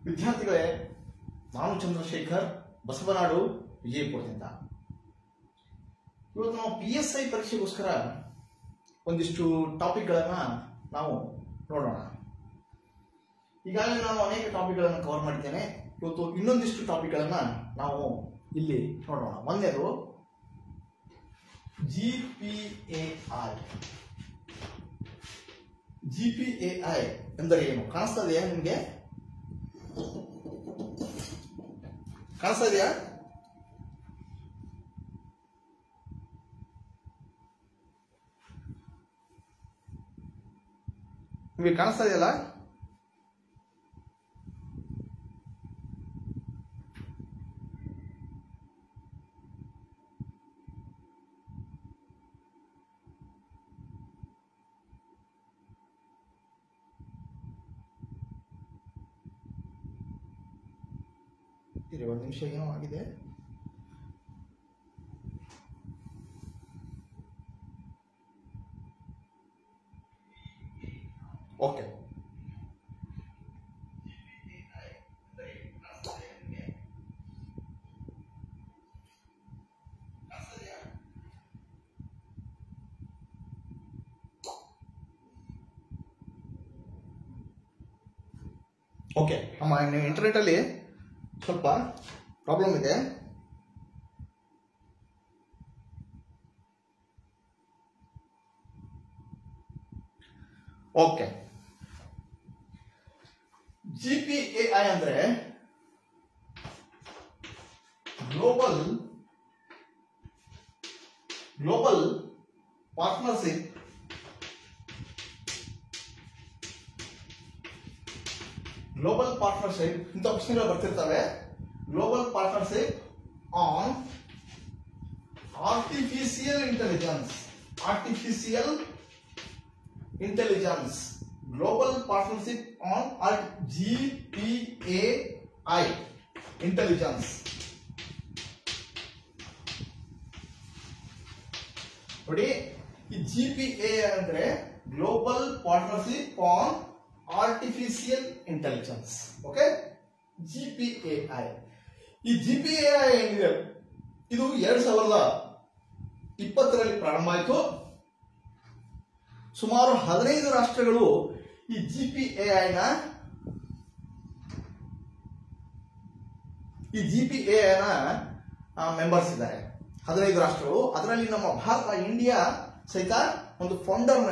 ವಿದ್ಯಾರ್ಥಿಗಳೇ, ನಾನು ಚಂದ್ರಶೇಖರ್ ಬಸವನಾಡು ವಿಜಯಪುರದಿಂದ. ಇವತ್ತು ನಾವು PSI ಪರೀಕ್ಷೆಗೋಸ್ಕರ ಒಂದಿಷ್ಟು ಟಾಪಿಕ್ಗಳನ್ನು ನಾವು ನೋಡೋಣ. ಈಗಾಗಲೇ ನಾನು ಅನೇಕ ಟಾಪಿಕ್ಗಳನ್ನು ಕವರ್ ಮಾಡಿದ್ದೇನೆ. ಇವತ್ತು ಇನ್ನೊಂದಿಷ್ಟು ಟಾಪಿಕ್ಗಳನ್ನು ನಾವು ಇಲ್ಲಿ ನೋಡೋಣ. ಒಂದನೇದು GPAI ಎಂದರೆ ಏನು? ಕಾಣಿಸ್ತಾ ಇದೆಯಾ ನಿಮಗೆ? ಕಾಣಿಸ್ತಾ ಇದೆಯಾ? ನಿಮಗೆ ಕಾಣಿಸ್ತಾ ಇದೆಯಲ್ಲ? ಒಂದು ನಿಮಿಷ, ಏನೋ ಆಗಿದೆ. Okay, okay. ನಮ್ಮ ಇಂಟರ್ನೆಟ್ ಅಲ್ಲಿ ಸ್ವಲ್ಪ ಪ್ರಾಬ್ಲಮ್ ಇದೆ. ಓಕೆ, GPAI ಅಂದ್ರೆ ಗ್ಲೋಬಲ್ ಪಾರ್ಟ್ನರ್ಶಿಪ್ ಇಂಥ ಪ್ರಶ್ನೆಗಳು ಬರ್ತಿರ್ತವೆ. Global partnership on artificial intelligence global partnership on GPAI intelligence. ನೋಡಿ, ಈ GPAI ಅಂದ್ರೆ global partnership on artificial intelligence. Okay, GPAI. ಈ GPAI ಏನಿದೆ ಇದು 2020ರಲ್ಲಿ ಪ್ರಾರಂಭ ಆಯಿತು. ಸುಮಾರು 15 ರಾಷ್ಟ್ರಗಳು ಈ GPAI ನ ಮೆಂಬರ್ಸ್ ಇದ್ದಾರೆ. 15 ರಾಷ್ಟ್ರಗಳು. ಅದರಲ್ಲಿ ನಮ್ಮ ಭಾರತ, ಇಂಡಿಯಾ ಸಹಿತ ಒಂದು ಫೌಂಡರ್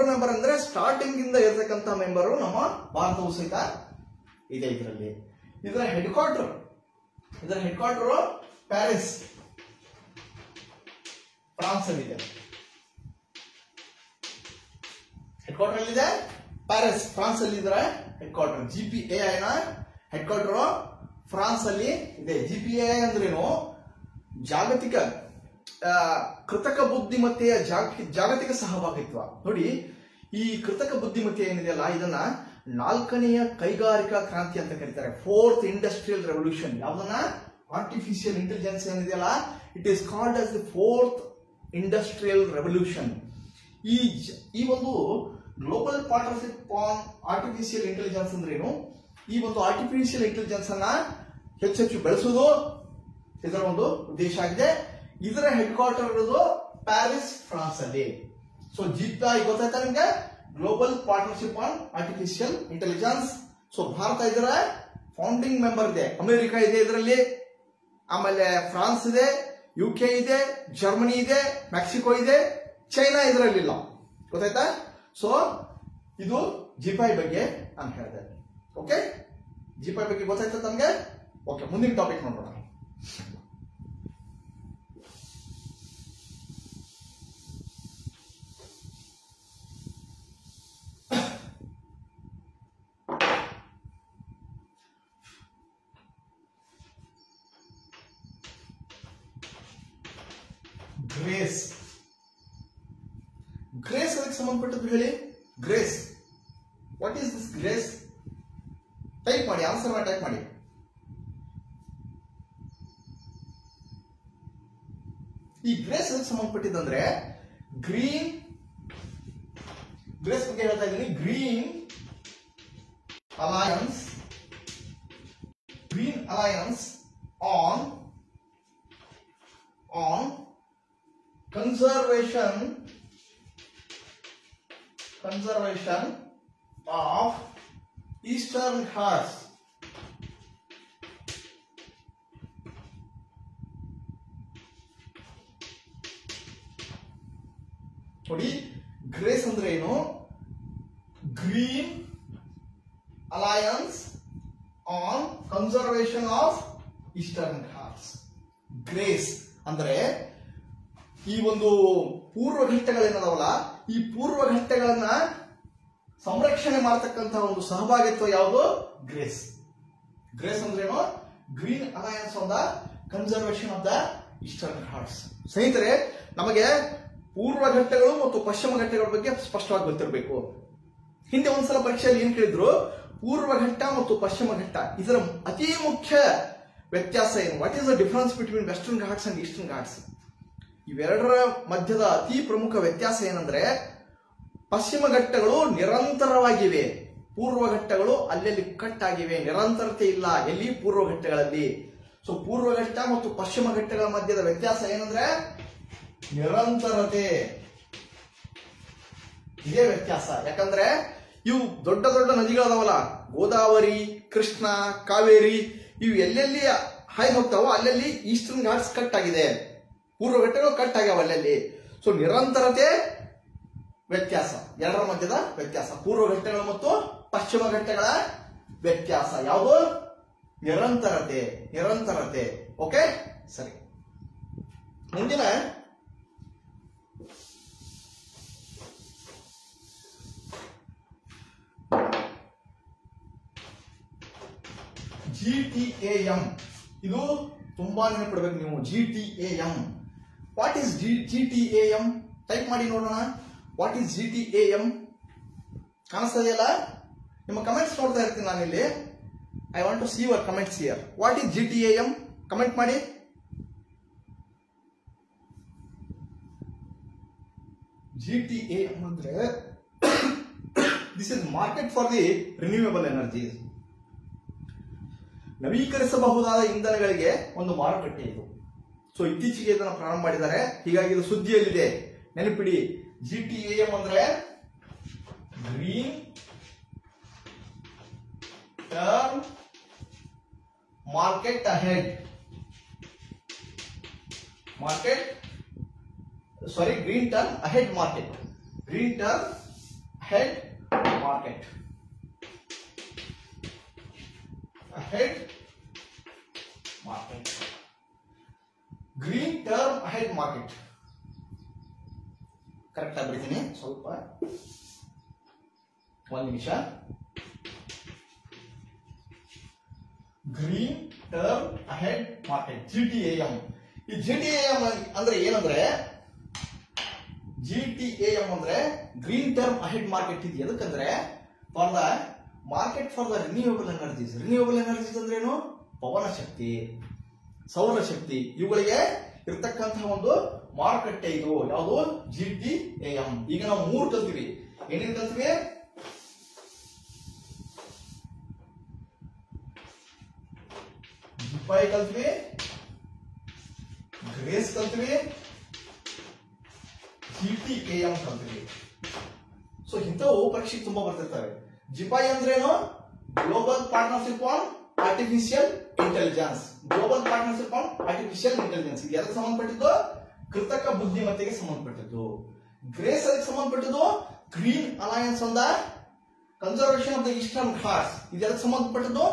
ಮೆಂಬರ್ ಅಂದ್ರೆ ಸ್ಟಾರ್ಟಿಂಗ್ ಇಂದ ಇರತಕ್ಕಂತ ಮೆಂಬರು ನಮ್ಮ ಭಾರತವು ಸಹಿತ ಇದೆ. ಇದರಲ್ಲಿ ಇದರ ಹೆಡ್ ಕ್ವಾರ್ಟರ್ ಪ್ಯಾರಿಸ್, ಫ್ರಾನ್ಸ್ ಅಲ್ಲಿದೆ. ಹೆಡ್ ಕ್ವಾರ್ಟರ್ ಎಲ್ಲಿದೆ? ಪ್ಯಾರಿಸ್, ಫ್ರಾನ್ಸ್ ಅಲ್ಲಿ ಇದರ ಹೆಡ್ ಕ್ವಾರ್ಟರ್. GPAI ನ ಹೆಡ್ ಕ್ವಾರ್ಟರ್ ಫ್ರಾನ್ಸ್ ಅಲ್ಲಿ ಇದೆ. GPAI ಅಂದ್ರೇನು? ಜಾಗತಿಕ ಕೃತಕ ಬುದ್ಧಿಮತ್ತೆಯ ಜಾಗತಿಕ ಸಹಭಾಗಿತ್ವ. ನೋಡಿ, ಈ ಕೃತಕ ಬುದ್ಧಿಮತ್ತೆ ಏನಿದೆಯಲ್ಲ, ಇದನ್ನ 4ನೆಯ ಕೈಗಾರಿಕಾ ಕ್ರಾಂತಿ ಅಂತ ಕರೀತಾರೆ. 4th industrial revolution. ಯಾವ್ದನ್ನ? ಆರ್ಟಿಫಿಷಿಯಲ್ ಇಂಟೆಲಿಜೆನ್ಸ್ ಏನಿದೆಯಲ್ಲ, it is called as the 4th industrial revolution. ಈ ಒಂದು global partnership on artificial intelligence ಅಂದ್ರೇನು? ಈ ಒಂದು ಆರ್ಟಿಫಿಷಿಯಲ್ ಇಂಟೆಲಿಜೆನ್ಸ್ ಅನ್ನ ಹೆಚ್ಚೆಚ್ಚು ಬೆಳೆಸುವುದು ಇದರ ಒಂದು ಉದ್ದೇಶ ಆಗಿದೆ. ಇದರ ಹೆಡ್ ಕ್ವಾರ್ಟರ್ ಇರೋದು ಪ್ಯಾರಿಸ್, ಫ್ರಾನ್ಸ್ ಅಲ್ಲಿ. ಸೊ GPAI ಗೊತ್ತಾಯ್ತಾ ನಿಮ್ಗೆ? Global partnership on artificial intelligence. So Bharat ಇದರ ಫೌಂಡಿಂಗ್ ಮೆಂಬರ್ ಇದೆ. ಅಮೆರಿಕ ಇದೆ ಇದರಲ್ಲಿ, ಆಮೇಲೆ ಫ್ರಾನ್ಸ್ ಇದೆ, UK ಇದೆ, ಜರ್ಮನಿ ಇದೆ, ಮೆಕ್ಸಿಕೋ ಇದೆ, ಚೈನಾ ಇದರಲ್ಲಿಲ್ಲ. ಗೊತ್ತಾಯ್ತಾ? ಸೊ ಇದು GPAI ಬಗ್ಗೆ ನಾನು ಹೇಳಿದೆ. ಓಕೆ, GPAI ಬಗ್ಗೆ ಗೊತ್ತಾಯ್ತಾ ತಮ್ಗೆ? ಓಕೆ, ಮುಂದಿನ ಟಾಪಿಕ್ ನೋಡೋಣ. ಗ್ರೇಸ್ ಅದಕ್ಕೆ ಸಂಬಂಧಪಟ್ಟದ್ದು ಹೇಳಿ. Grace, what is this grace? Type ಮಾಡಿ, ಆನ್ಸರ್ ಮಾಡಿ, ಟೈಪ್ ಮಾಡಿ. ಈ ಗ್ರೇಸ್ ಸಂಬಂಧಪಟ್ಟಿದ್ದಂದ್ರೆ ಗ್ರೀನ್ ಗ್ರೇಸ್ ಬಗ್ಗೆ ಹೇಳ್ತಾ ಇದ್ದೀನಿ. Green alliance alliance on conservation of Eastern Ghats. ನೋಡಿ, ಗ್ರೇಸ್ ಅಂದ್ರೆ ಏನು? Green alliance on conservation of eastern Ghats. Grace ಅಂದ್ರೆ ಈ ಒಂದು ಪೂರ್ವ ಘಟ್ಟಗಳೇನದವಲ್ಲ, ಈ ಪೂರ್ವ ಘಟ್ಟಗಳನ್ನ ಸಂರಕ್ಷಣೆ ಮಾಡತಕ್ಕಂತಹ ಒಂದು ಸಹಭಾಗಿತ್ವ ಯಾವುದು? ಗ್ರೇಸ್. ಗ್ರೇಸ್ ಅಂದ್ರೇನು? Green alliance on the conservation of the eastern Ghats. ಸ್ನೇಹಿತರೆ, ನಮಗೆ ಪೂರ್ವ ಘಟ್ಟಗಳು ಮತ್ತು ಪಶ್ಚಿಮ ಘಟ್ಟಗಳ ಬಗ್ಗೆ ಸ್ಪಷ್ಟವಾಗಿ ಗೊತ್ತಿರಬೇಕು. ಹಿಂದೆ ಒಂದ್ಸಲ ಪರೀಕ್ಷೆಯಲ್ಲಿ ಏನ್ ಕೇಳಿದ್ರು, ಪೂರ್ವ ಘಟ್ಟ ಮತ್ತು ಪಶ್ಚಿಮ ಘಟ್ಟ ಇದರ ಅತಿ ಮುಖ್ಯ ವ್ಯತ್ಯಾಸ ಏನು? What is the difference between western Ghats and eastern Ghats? ಇವೆರಡರ ಮಧ್ಯದ ಅತಿ ಪ್ರಮುಖ ವ್ಯತ್ಯಾಸ ಏನಂದ್ರೆ, ಪಶ್ಚಿಮ ಘಟ್ಟಗಳು ನಿರಂತರವಾಗಿವೆ, ಪೂರ್ವ ಘಟ್ಟಗಳು ಅಲ್ಲಲ್ಲಿ ಕಟ್ ಆಗಿವೆ, ನಿರಂತರತೆ ಇಲ್ಲ ಎಲ್ಲಿ? ಪೂರ್ವ ಘಟ್ಟಗಳಲ್ಲಿ. ಸೊ ಪೂರ್ವ ಘಟ್ಟ ಮತ್ತು ಪಶ್ಚಿಮ ಘಟ್ಟಗಳ ಮಧ್ಯದ ವ್ಯತ್ಯಾಸ ಏನಂದ್ರೆ ನಿರಂತರತೆ. ಇದೇ ವ್ಯತ್ಯಾಸ. ಯಾಕಂದ್ರೆ ಇವು ದೊಡ್ಡ ದೊಡ್ಡ ನದಿಗಳದಾವಲ್ಲ, ಗೋದಾವರಿ, ಕೃಷ್ಣ, ಕಾವೇರಿ, ಇವು ಎಲ್ಲೆಲ್ಲಿ ಹಾಯ್ದು ಹೋಗ್ತಾವೋ ಅಲ್ಲೆಲ್ಲಿ ಈಸ್ಟರ್ನ್ ಘಾಟ್ಸ್ ಕಟ್ ಆಗಿದೆ, ಪೂರ್ವ ಘಟ್ಟಗಳು ಕಟ್ ಆಗ್ಯಾವ ಅಲ್ಲಲ್ಲಿ. ಸೊ ನಿರಂತರತೆ ವ್ಯತ್ಯಾಸ, ಎರಡರ ಮಧ್ಯದ ವ್ಯತ್ಯಾಸ, ಪೂರ್ವ ಘಟ್ಟಗಳು ಮತ್ತು ಪಶ್ಚಿಮ ಘಟ್ಟಗಳ ವ್ಯತ್ಯಾಸ ಯಾವುದು? ನಿರಂತರತೆ. ನಿರಂತರತೆ. ಓಕೆ, ಸರಿ. ಮುಂದಿನ GTAM, ಇದು ತುಂಬಾ ನೆನಪಿಡ್ಬೇಕು ನೀವು. GTAM, what is GTAM? Type ಮಾಡಿ ನೋಡೋಣ. What is GTAM? ಕಾಣಿಸ್ತಾ ಇದೆಯಲ್ಲ? ನಿಮ್ಮ ಕಮೆಂಟ್ಸ್ ನೋಡ್ತಾ ಇರ್ತೀನಿ ನಾನಿಲ್ಲಿ. I want to see your comments here. What is GTAM? Comment ಮಾಡಿ. GTAM ಅಂದ್ರೆ this is market for the renewable energies. ನವೀಕರಿಸಬಹುದಾದ ಇಂಧನಗಳಿಗೆ ಒಂದು ಮಾರುಕಟ್ಟೆ ಇದು. ಸೊ ಇತ್ತೀಚೆಗೆ ಇದನ್ನು ಪ್ರಾರಂಭ ಮಾಡಿದ್ದಾರೆ, ಹೀಗಾಗಿ ಇದು ಸುದ್ದಿಯಲ್ಲಿದೆ. ನೆನಪಿಡಿ, GTAM ಅಂದ್ರೆ green term market ahead. Green term ahead market. Green term ahead market. Ahead market. Green term ahead market. Correct ಆಗಿ ಬಿಡ್ತೀನಿ, ಸ್ವಲ್ಪ ಒಂದು ನಿಮಿಷ. Green term ahead market, GTAM. ಈ GTAM ಅಂದ್ರೆ ಏನಂದ್ರೆ, GTAM ಅಂದ್ರೆ ಗ್ರೀನ್ ಟರ್ಮ್ ಅಹೆಡ್ ಮಾರ್ಕೆಟ್ ಇದೆ. ಎದಕ್ಕಂದ್ರೆ for the market for the renewable energies. Renewable energies ಅಂದ್ರೆ ಏನು? ಪವನ ಶಕ್ತಿ, ಸೌರ ಶಕ್ತಿ, ಇವುಗಳಿಗೆ ಇರ್ತಕ್ಕಂತಹ ಒಂದು ಮಾರುಕಟ್ಟೆ ಇದು. ಯಾವುದು? GTAM. ಈಗ ನಾವು 3 ಕಲ್ತೀವಿ. ಏನೇನು ಕಲ್ತೀವಿ? ಜಿಪಾಯ್ ಕಲ್ತೀವಿ, ಗ್ರೇಸ್ ಕಲ್ತೀವಿ, GTAM ಕಲ್ತೀವಿ. ಸೊ ಇಂಥವು ಪರೀಕ್ಷೆಗೆ ತುಂಬಾ ಬರ್ತಿರ್ತವೆ. ಜಿಪಾಯ್ ಅಂದ್ರೇನು? Global partnership on artificial intelligence. Global partnership on artificial intelligence ಇದು ಎದಕ್ಕೆ ಸಂಬಂಧಪಟ್ಟಿದ್ದು? ಕೃತಕ ಬುದ್ಧಿಮತ್ತೆಗೆ ಸಂಬಂಧಪಟ್ಟಿದ್ದು. ಗ್ರೇಸ್ ಅದಕ್ಕೆ ಸಂಬಂಧಪಟ್ಟಿದ್ದು green alliance on the conservation of the eastern Ghats. ಇದೆಲ್ಲ ಸಂಬಂಧಪಟ್ಟದ್ದು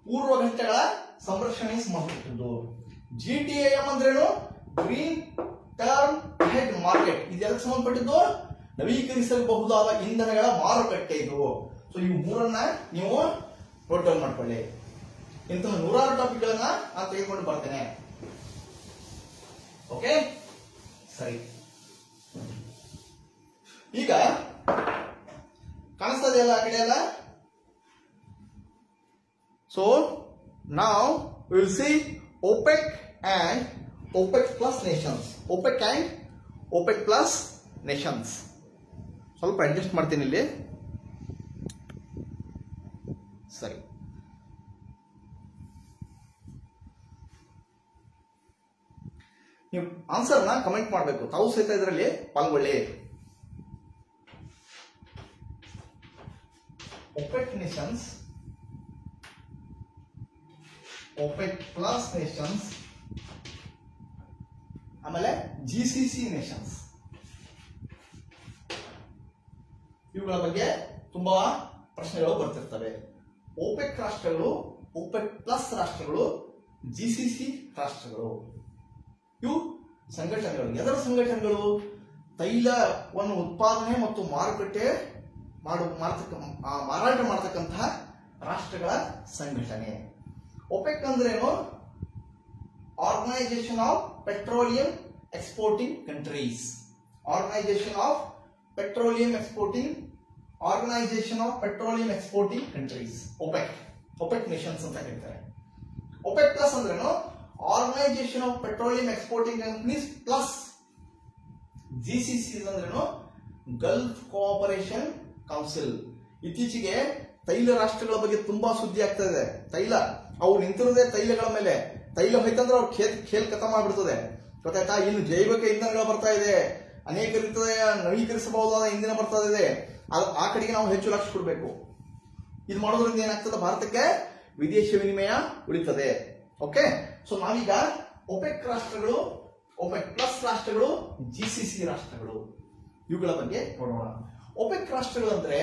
ಪೂರ್ವ ಘಟ್ಟಗಳ ಸಂರಕ್ಷಣೆಗೆ ಸಂಬಂಧಪಟ್ಟದ್ದು. GTAM ಅಂದ್ರೇನು? Green term ahead market. ಇದೆಲ್ಲ ಸಂಬಂಧಪಟ್ಟಿದ್ದು ನವೀಕರಿಸಬಹುದಾದ ಇಂಧನಗಳ ಮಾರುಕಟ್ಟೆ ಇದು. ಸೊ ಈ 3 ನೀವು ನೋಟ್ ಡೌನ್ ಮಾಡ್ಕೊಳ್ಳಿ. ಇಂತಹ 100 ಟಾಪಿಕ್ಗಳನ್ನ ನಾನು ತೆಗೆದುಕೊಂಡು ಬರ್ತೇನೆ. ಓಕೆ, ಸರಿ. ಈಗ ಕಾಣಿಸ್ತಾ ಇದೆಯಲ್ಲ ಆ ಕಡೆ ಎಲ್ಲ? ಸೊ ನಾವು will see OPEC and OPEC plus nations. OPEC and OPEC plus nations. ಸ್ವಲ್ಪ ಅಡ್ಜಸ್ಟ್ ಮಾಡ್ತೀನಿ ಇಲ್ಲಿ. ಸರಿ, ನೀವು ಆನ್ಸರ್ ನ ಕಮೆಂಟ್ ಮಾಡಬೇಕು, ತಾವು ಸಹಿತ ಇದರಲ್ಲಿ ಪಾಲ್ಗೊಳ್ಳಿ. OPEC nations, OPEC plus nations, ಆಮೇಲೆ GCC nations, ಇವುಗಳ ಬಗ್ಗೆ ತುಂಬಾ ಪ್ರಶ್ನೆಗಳು ಬರ್ತಿರ್ತವೆ. OPEC ರಾಷ್ಟ್ರಗಳು, OPEC ಪ್ಲಸ್ ರಾಷ್ಟ್ರಗಳು, GCC ರಾಷ್ಟ್ರಗಳು, ಇವು ಸಂಘಟನೆಗಳು. ಎದರ ಸಂಘಟನೆಗಳು? ತೈಲವನ್ನು ಉತ್ಪಾದನೆ ಮತ್ತು ಮಾರಾಟ ಮಾಡತಕ್ಕಂತಹ ರಾಷ್ಟ್ರಗಳ ಸಂಘಟನೆ. OPEC ಅಂದ್ರೇನು? Organisation of petroleum exporting countries. Organisation of petroleum exporting countries, OPEC nations ಅಂತ ಹೇಳ್ತಾರೆ. OPEC ಪ್ಲಸ್ ಅಂದ್ರೇನು? Organisation of petroleum exporting companies plus. GCC ಅಂದ್ರೇನು? Gulf Cooperation Council. ಇತ್ತೀಚೆಗೆ ತೈಲ ರಾಷ್ಟ್ರಗಳ ಬಗ್ಗೆ ತುಂಬಾ ಸುದ್ದಿ ಆಗ್ತಾ ಇದೆ. ತೈಲ ಅವು ನಿಂತಿರೋದೇ ತೈಲಗಳ ಮೇಲೆ. ತೈಲ ಹೋಯ್ತಂದ್ರೆ ಅವ್ರು ಖೇಲ್ ಖತಮ್ ಆಗ್ಬಿಡ್ತದೆ, ಗೊತ್ತಾಯ್ತಾ? ಇನ್ನು ಜೈವಿಕ ಇಂಧನಗಳು ಬರ್ತಾ ಇದೆ, ಅನೇಕ ರೀತಿಯ ನವೀಕರಿಸಬಹುದಾದ ಇಂಧನ ಬರ್ತಾ ಇದೆ. ಆ ಕಡೆಗೆ ನಾವು ಹೆಚ್ಚು ಲಕ್ಷ್ಯ ಕೊಡಬೇಕು. ಇದು ಮಾಡೋದ್ರಿಂದ ಏನಾಗ್ತದೆ? ಭಾರತಕ್ಕೆ ವಿದೇಶಿ ವಿನಿಮಯ ಉಳಿತದೆ. ಓಕೆ, ಸೊ ನಾವೀಗ OPEC ರಾಷ್ಟ್ರಗಳು, OPEC ಪ್ಲಸ್ ರಾಷ್ಟ್ರಗಳು, GCC ರಾಷ್ಟ್ರಗಳು, ಇವುಗಳ ಬಗ್ಗೆ ನೋಡೋಣ. OPEC ರಾಷ್ಟ್ರಗಳು ಅಂದ್ರೆ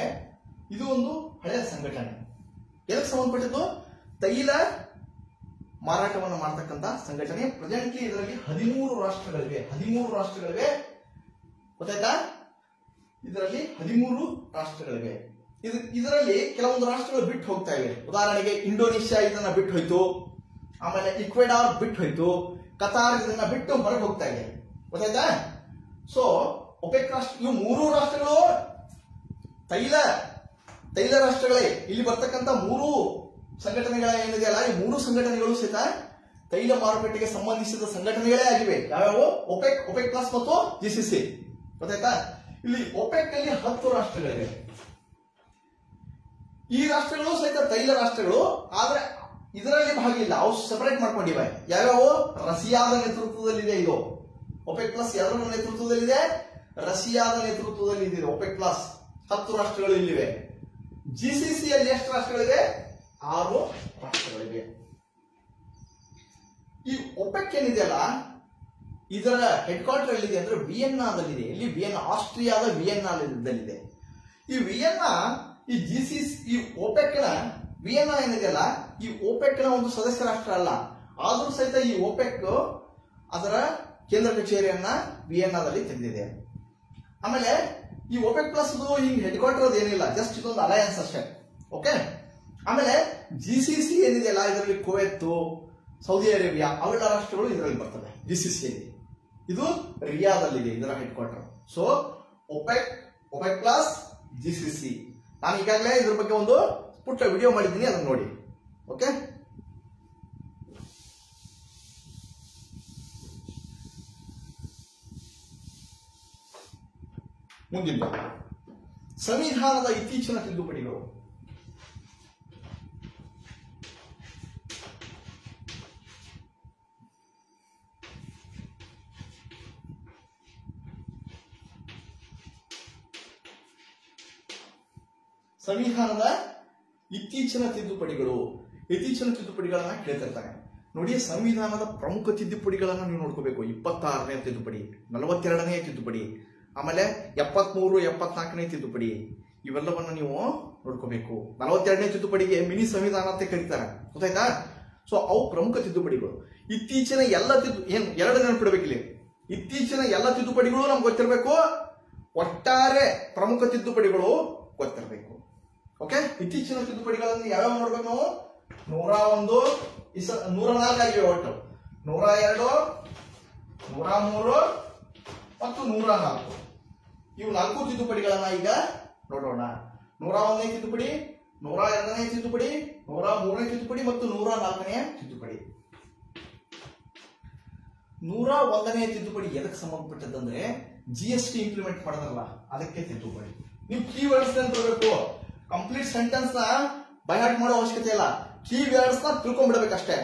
ಇದು ಒಂದು ಹಳೆಯ ಸಂಘಟನೆ. ಎದಕ್ಕೆ ಸಂಬಂಧಪಟ್ಟಿದ್ದು? ತೈಲ ಮಾರಾಟವನ್ನು ಮಾಡತಕ್ಕಂತ ಸಂಘಟನೆ. ಪ್ರೆಸೆಂಟ್ಲಿ ಇದರಲ್ಲಿ 13 ರಾಷ್ಟ್ರಗಳಿವೆ. ಗೊತ್ತಾಯ್ತಾ? ಇದರಲ್ಲಿ 13 ರಾಷ್ಟ್ರಗಳಿವೆ. ಇದರಲ್ಲಿ ಕೆಲವೊಂದು ರಾಷ್ಟ್ರಗಳು ಬಿಟ್ಟು ಹೋಗ್ತಾ ಇವೆ. ಉದಾಹರಣೆಗೆ ಇಂಡೋನೇಷ್ಯಾ ಇದನ್ನ ಬಿಟ್ಟು ಹೋಯ್ತು, ಆಮೇಲೆ ಇಕ್ವೆಡಾರ್ ಬಿಟ್ಟು ಹೋಯ್ತು, ಕತಾರ್ ಇದನ್ನ ಬಿಟ್ಟು ಹೊರಗೆ ಹೋಗ್ತಾ ಇದೆ. ಗೊತ್ತಾಯ್ತಾ? ಸೊ OPEC ರಾಷ್ಟ್ರ, ಇವು 3 ರಾಷ್ಟ್ರಗಳು ತೈಲ ರಾಷ್ಟ್ರಗಳೇ. ಇಲ್ಲಿ ಬರ್ತಕ್ಕಂಥ 3 ಸಂಘಟನೆಗಳ ಏನಿದೆಯಲ್ಲ, ಈ 3 ಸಂಘಟನೆಗಳು ಸಹಿತ ತೈಲ ಮಾರುಕಟ್ಟೆಗೆ ಸಂಬಂಧಿಸಿದ ಸಂಘಟನೆಗಳೇ ಆಗಿವೆ. ಯಾವ್ಯಾವು? OPEC ಪ್ಲಸ್ ಮತ್ತು GCC. ಗೊತ್ತಾಯ್ತಾ? ಇಲ್ಲಿ OPEC ಅಲ್ಲಿ 10 ರಾಷ್ಟ್ರಗಳಿವೆ. ಈ ರಾಷ್ಟ್ರಗಳು ಸಹಿತ ತೈಲ ರಾಷ್ಟ್ರಗಳು, ಆದ್ರೆ ಇದರಲ್ಲಿ ಭಾಗ ಇಲ್ಲ. ಅವು ಸೆಪರೇಟ್ ಮಾಡ್ಕೊಂಡಿವೆ. ಯಾವ್ಯಾವು? ರಷ್ಯಾದ ನೇತೃತ್ವದಲ್ಲಿದೆ ಇದು. OPEC ಪ್ಲಸ್ ಯಾರ ನೇತೃತ್ವದಲ್ಲಿದೆ? ರಷ್ಯಾದ ನೇತೃತ್ವದಲ್ಲಿ ಇದೆ OPEC ಪ್ಲಸ್. 10 ರಾಷ್ಟ್ರಗಳು ಇಲ್ಲಿವೆ. GCC ಅಲ್ಲಿ ಎಷ್ಟು ರಾಷ್ಟ್ರಗಳಿವೆ? 6 ರಾಷ್ಟ್ರಗಳಿವೆ. ಈ OPEC ಏನಿದೆಯಲ್ಲ, ಇದರ ಹೆಡ್ ಕ್ವಾರ್ಟರ್ ಎಲ್ಲಿದೆ ಅಂದ್ರೆ ವಿಯೆನ್ನಾದಲ್ಲಿದೆ. ಇಲ್ಲಿ ವಿಯೆನ್ನಾ, ಆಸ್ಟ್ರಿಯಾದ ವಿಯೆನ್ನಾದಲ್ಲಿದೆ. ಈ ವಿಯೆನ್ನಾ, ಈ GCC, ಈ OPEC ನ ವಿಯೆನ್ನಾ ಏನಿದೆಯಲ್ಲ, ಈ OPEC ನ ಒಂದು ಸದಸ್ಯ ರಾಷ್ಟ್ರ ಅಲ್ಲ. ಆದ್ರೂ ಸಹಿತ ಈ OPEC ಅದರ ಕೇಂದ್ರ ಕಚೇರಿಯನ್ನ ವಿಯೆನ್ನಾದಲ್ಲಿ ತೆಗೆದಿದೆ. ಆಮೇಲೆ ಈ OPEC ಪ್ಲಸ್ ಹಿಂಗ್ ಹೆಡ್ ಕ್ವಾರ್ಟರ್ ಏನಿಲ್ಲ, ಜಸ್ಟ್ ಇದೊಂದು ಅಲಯನ್ಸ್ ಅಷ್ಟೇ. ಓಕೆ, ಆಮೇಲೆ GCC ಏನಿದೆಯಲ್ಲ, ಇದರಲ್ಲಿ ಕುವೈತ್, ಸೌದಿ ಅರೇಬಿಯಾ ಅವೆಲ್ಲ ರಾಷ್ಟ್ರಗಳು ಇದರಲ್ಲಿ ಬರ್ತವೆ. GCC ಅಲ್ಲಿ ಇದು ರಿಯಾದಲ್ಲಿದೆ ಇದರ head quarter. So OPEC plus GCC. ನಾನು ಈಗಾಗಲೇ ಇದ್ರ ಬಗ್ಗೆ ಒಂದು ಪುಟ್ಟ ವಿಡಿಯೋ ಮಾಡಿದ್ದೀನಿ, ಅದನ್ನ ನೋಡಿ. ಓಕೆ, ಮುಂದಿನ ಸಂವಿಧಾನದ ಇತ್ತೀಚಿನ ತಿದ್ದುಪಡಿಗಳು. ಸಂವಿಧಾನದ ಇತ್ತೀಚಿನ ತಿದ್ದುಪಡಿಗಳನ್ನ ಕೇಳ್ತಿರ್ತಾರೆ ನೋಡಿ. ಸಂವಿಧಾನದ ಪ್ರಮುಖ ತಿದ್ದುಪಡಿಗಳನ್ನ ನೀವು ನೋಡ್ಕೋಬೇಕು. 26ನೇ ತಿದ್ದುಪಡಿ, 42ನೇ ತಿದ್ದುಪಡಿ, ಆಮೇಲೆ 73, 74ನೇ ತಿದ್ದುಪಡಿ, ಇವೆಲ್ಲವನ್ನ ನೀವು ನೋಡ್ಕೋಬೇಕು. 42ನೇ ತಿದ್ದುಪಡಿಗೆ ಮಿನಿ ಸಂವಿಧಾನ ಅಂತ ಕರೀತಾರೆ. ಗೊತ್ತಾಯ್ತಾ? ಸೊ ಅವು ಪ್ರಮುಖ ತಿದ್ದುಪಡಿಗಳು. ಇತ್ತೀಚಿನ ಎಲ್ಲ ಎರಡು ನೆನಪಿಡಬೇಕಿಲ್ಲಿ. ಇತ್ತೀಚಿನ ಎಲ್ಲ ತಿದ್ದುಪಡಿಗಳು ನಮ್ಗೆ ಗೊತ್ತಿರಬೇಕು, ಒಟ್ಟಾರೆ ಪ್ರಮುಖ ತಿದ್ದುಪಡಿಗಳು ಗೊತ್ತಿರಬೇಕು. ಓಕೆ, ಇತ್ತೀಚಿನ ತಿದ್ದುಪಡಿಗಳನ್ನು ಯಾವ್ಯಾವ ನೋಡ್ಬೇಕು ನಾವು? 101, 104 ಆಗಿವೆ ಒಟ್ಟು. 102, 103 ಮತ್ತು 104. ಇವು 4 ತಿದ್ದುಪಡಿಗಳನ್ನ ಈಗ ನೋಡೋಣ. 101ನೇ ತಿದ್ದುಪಡಿ, 102ನೇ ತಿದ್ದುಪಡಿ, 103ನೇ ತಿದ್ದುಪಡಿ ಮತ್ತು 104ನೇ ತಿದ್ದುಪಡಿ. 101ನೇ ತಿದ್ದುಪಡಿ ಎದಕ್ಕೆ ಸಂಬಂಧಪಟ್ಟದಂದ್ರೆ GST ಇಂಪ್ಲಿಮೆಂಟ್ ಮಾಡೋದಲ್ಲ, ಅದಕ್ಕೆ ತಿದ್ದುಪಡಿ. ನೀವು ಕೀವರ್ಡ್ಸ್ ತರಬೇಕು. ಕಂಪ್ಲೀಟ್ ಸೆಂಟೆನ್ಸ್ ನ ಬೈ ಹಾರ್ಟ್ ಮಾಡೋ ಅವಶ್ಯಕತೆ ಇಲ್ಲ. ಕೀವರ್ಡ್ಸ್ ನ ತಿಳ್ಕೊಂಡ್ಬಿಡ್ಬೇಕಷ್ಟೇ.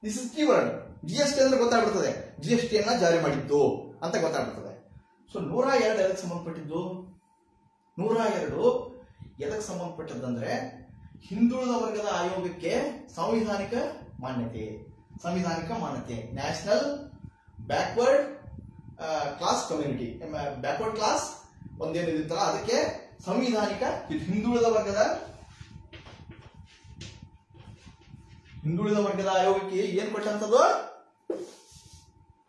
This is keyword. GST ಅಂದ್ರೆ ಗೊತ್ತಾಗ್ಬಿಡ್ತದೆ, GST ಅನ್ನ ಜಾರಿ ಮಾಡಿದ್ದು ಅಂತ ಗೊತ್ತಾಗ್ಬಿಡ್ತದೆ. ಸೊ 102 ಎದಕ್ಕೆ ಸಂಬಂಧಪಟ್ಟಿದ್ದು? 102 ಎದಕ್ಕೆ ಸಂಬಂಧಪಟ್ಟದಂದ್ರೆ ಹಿಂದುಳಿದ ವರ್ಗದ ಆಯೋಗಕ್ಕೆ ಸಂವಿಧಾನಿಕ ಮಾನ್ಯತೆ, national backward class community, backward class ಒಂದೇನಿರುತ್ತಲ್ಲ ಅದಕ್ಕೆ ಸಂವಿಧಾನಿಕ ಹಿಂದುಳಿದ ವರ್ಗದ ಆಯೋಗಕ್ಕೆ ಏನ್ ಕೊಟ್ಟಂತದ್ದು?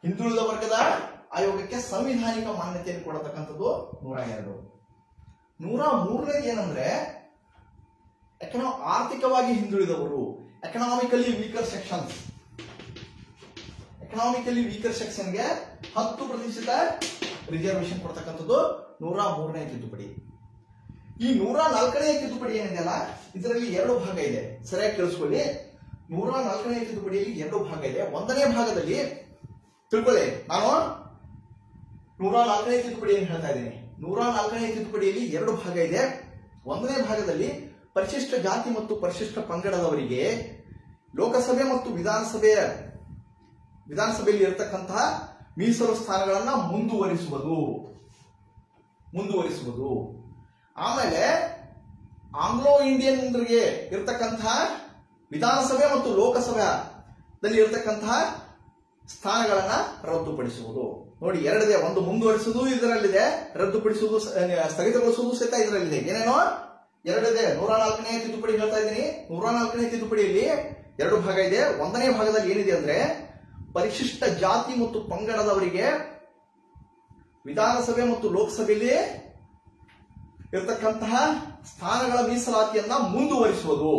ಹಿಂದುಳಿದ ವರ್ಗದ ಆಯೋಗಕ್ಕೆ ಸಂವಿಧಾನಿಕ ಮಾನ್ಯತೆಯನ್ನು ಕೊಡತಕ್ಕಂಥದ್ದು 102. 103ನೇದು ಏನಂದ್ರೆ ಆರ್ಥಿಕವಾಗಿ ಹಿಂದುಳಿದವರು, ಎಕನಾಮಿಕಲಿ ವೀಕರ್ ಸೆಕ್ಷನ್ಗೆ 10% ರಿಸರ್ವೇಶನ್ ಕೊಡ್ತಕ್ಕಂಥದ್ದು 103ನೇ ತಿದ್ದುಪಡಿ. ಈ 104ನೇ ತಿದ್ದುಪಡಿ ಏನಿದೆಯಲ್ಲ ಇದರಲ್ಲಿ 2 ಭಾಗ ಇದೆ, ಸರಿಯಾಗಿ ಕೇಳಿಸ್ಕೊಳ್ಳಿ. 104ನೇ ತಿದ್ದುಪಡಿಯಲ್ಲಿ 2 ಭಾಗ ಇದೆ. 1ನೇ ಭಾಗದಲ್ಲಿ ತಿಳ್ಕೊಳ್ಳಿ, ನಾನು 104ನೇ ತಿದ್ದುಪಡಿ ಏನು ಹೇಳ್ತಾ ಇದ್ದೀನಿ. 104ನೇ ತಿದ್ದುಪಡಿಯಲ್ಲಿ 2 ಭಾಗ ಇದೆ. 1ನೇ ಭಾಗದಲ್ಲಿ ಪರಿಶಿಷ್ಟ ಜಾತಿ ಮತ್ತು ಪರಿಶಿಷ್ಟ ಪಂಗಡದವರಿಗೆ ಲೋಕಸಭೆ ಮತ್ತು ವಿಧಾನಸಭೆಯಲ್ಲಿ ಇರತಕ್ಕಂತಹ ಮೀಸಲು ಸ್ಥಾನಗಳನ್ನ ಮುಂದುವರಿಸುವುದು. ಆಮೇಲೆ ಆಂಗ್ಲೋ ಇಂಡಿಯನ್ರಿಗೆ ಇರತಕ್ಕಂತಹ ವಿಧಾನಸಭೆ ಮತ್ತು ಲೋಕಸಭೆಯಲ್ಲಿ ಇರತಕ್ಕಂತಹ ಸ್ಥಾನಗಳನ್ನ ರದ್ದುಪಡಿಸುವುದು. ನೋಡಿ, 2 ಇದೆ. ಒಂದು ಮುಂದುವರಿಸುವುದು ಇದರಲ್ಲಿದೆ, ರದ್ದುಪಡಿಸುವುದು ಸ್ಥಗಿತಗೊಳಿಸುವುದು ಸಹಿತ ಇದರಲ್ಲಿದೆ. ಏನೇನೋ 2 ಇದೆ. 104ನೇ ತಿದ್ದುಪಡಿ ಹೇಳ್ತಾ ಇದ್ದೀನಿ. 104ನೇ ತಿದ್ದುಪಡಿಯಲ್ಲಿ 2 ಭಾಗ ಇದೆ. 1ನೇ ಭಾಗದಲ್ಲಿ ಏನಿದೆ ಅಂದ್ರೆ ಪರಿಶಿಷ್ಟ ಜಾತಿ ಮತ್ತು ಪಂಗಡದವರಿಗೆ ವಿಧಾನಸಭೆ ಮತ್ತು ಲೋಕಸಭೆಯಲ್ಲಿ ಇರತಕ್ಕಂತಹ ಸ್ಥಾನಗಳ ಮೀಸಲಾತಿಯನ್ನ ಮುಂದುವರಿಸುವುದು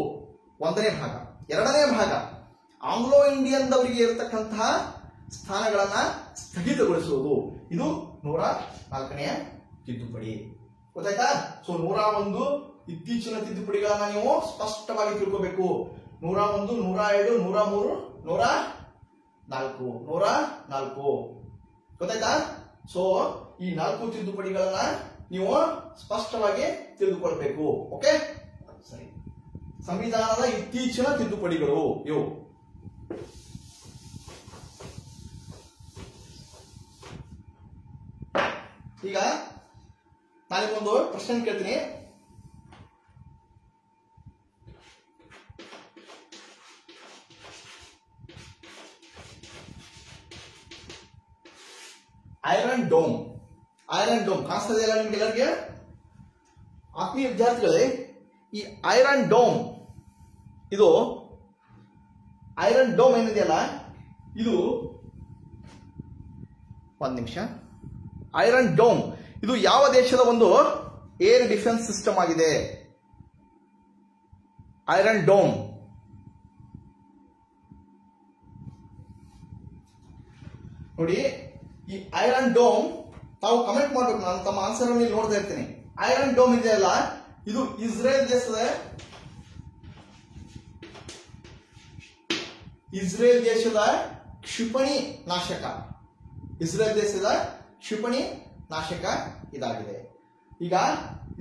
1ನೇ ಭಾಗ. 2ನೇ ಭಾಗ ಆಂಗ್ಲೋ ಇಂಡಿಯನ್ದವರಿಗೆ ಇರತಕ್ಕಂತಹ ಸ್ಥಾನಗಳನ್ನ ಸ್ಥಗಿತಗೊಳಿಸುವುದು. ಇದು 104ನೇ ತಿದ್ದುಪಡಿ. ಗೊತ್ತಾಯ್ತಾ? ಸೊ 101 ಇತ್ತೀಚಿನ ತಿದ್ದುಪಡಿಗಳನ್ನ ನೀವು ಸ್ಪಷ್ಟವಾಗಿ ತಿಳ್ಕೋಬೇಕು. 101, 102, 103, 104 ಗೊತ್ತಾಯ್ತಾ? ಸೊ ಈ 4 ತಿದ್ದುಪಡಿಗಳನ್ನ ನೀವು ಸ್ಪಷ್ಟವಾಗಿ ತಿಳಿದುಕೊಳ್ಬೇಕು. ಓಕೆ, ಸರಿ. ಸಂವಿಧಾನದ ಇತ್ತೀಚಿನ ತಿದ್ದುಪಡಿಗಳು ಇವು. ಈಗ ನಾನಿಗೊಂದು ಪ್ರಶ್ನೆ ಕೇಳ್ತೀನಿ. ಐರನ್ ಡೋಮ್ ಕಾಣಿಸ್ತದೆ ಇಲ್ಲ ನಿಮ್ಗೆಲ್ಲರಿಗೆ? ಆತ್ಮೀಯ ವಿದ್ಯಾರ್ಥಿಗಳೇ, ಈ ಐರನ್ ಡೋಮ್ ಏನಿದೆಯಲ್ಲ ಇದು, ಒಂದು ನಿಮಿಷ. ಐರನ್ ಡೋಮ್ ಇದು ಯಾವ ದೇಶದ ಒಂದು ಏರ್ ಡಿಫೆನ್ಸ್ ಸಿಸ್ಟಮ್ ಆಗಿದೆ? ಐರನ್ ಡೋಮ್ ನೋಡಿ, ಈ ಐರನ್ ಡೋಮ್ ತಾವು ಕಮೆಂಟ್ ಮಾಡ್ಬೇಕು. ನಾನು ತಮ್ಮ ಆನ್ಸರ್ ಅಲ್ಲಿ ನೋಡ್ತಾ ಇರ್ತೀನಿ. ಐರನ್ ಡೋಮ್ ಇದೆಯಲ್ಲ ಇದು ಇಸ್ರೇಲ್ ದೇಶದ ಕ್ಷಿಪಣಿ ನಾಶಕ ಇದಾಗಿದೆ. ಈಗ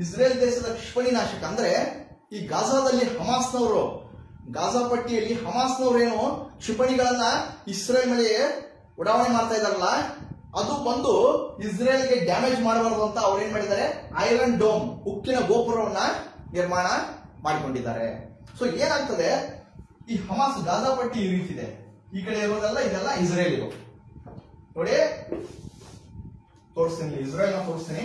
ಇಸ್ರೇಲ್ ದೇಶದ ಕ್ಷಿಪಣಿ ನಾಶಕ ಅಂದ್ರೆ ಈ ಗಾಜಾದಲ್ಲಿ ಗಾಜಾ ಪಟ್ಟಿಯಲ್ಲಿ ಹಮಾಸ್ನವರೇನು ಕ್ಷಿಪಣಿಗಳನ್ನ ಇಸ್ರೇಲ್ ಮೇಲೆ ಉಡಾವಣೆ ಮಾಡ್ತಾ ಇದಾರಲ್ಲ, ಅದು ಬಂದು ಇಸ್ರೇಲ್ಗೆ ಡ್ಯಾಮೇಜ್ ಮಾಡಬಾರದು ಅಂತ ಅವ್ರು ಏನ್ ಮಾಡಿದ್ದಾರೆ, ಐರನ್ ಡೋಮ್ ಉಕ್ಕಿನ ಗೋಪುರವನ್ನ ನಿರ್ಮಾಣ ಮಾಡಿಕೊಂಡಿದ್ದಾರೆ. ಸೊ ಏನಾಗ್ತದೆ, ಈ ಹಮಾಸ್ ಗಾಜಾ ಪಟ್ಟಿ ಈ ರೀತಿ ಇದೆ. ಈ ಕಡೆ ಇರೋದೆಲ್ಲ ಇದೆಲ್ಲ ಇಸ್ರೇಲ್ ಇರೋ ನೋಡಿ, ತೋರಿಸ್ತೀನಿ. ಇಸ್ರೇಲ್ ನ ತೋರಿಸ್ತೀನಿ.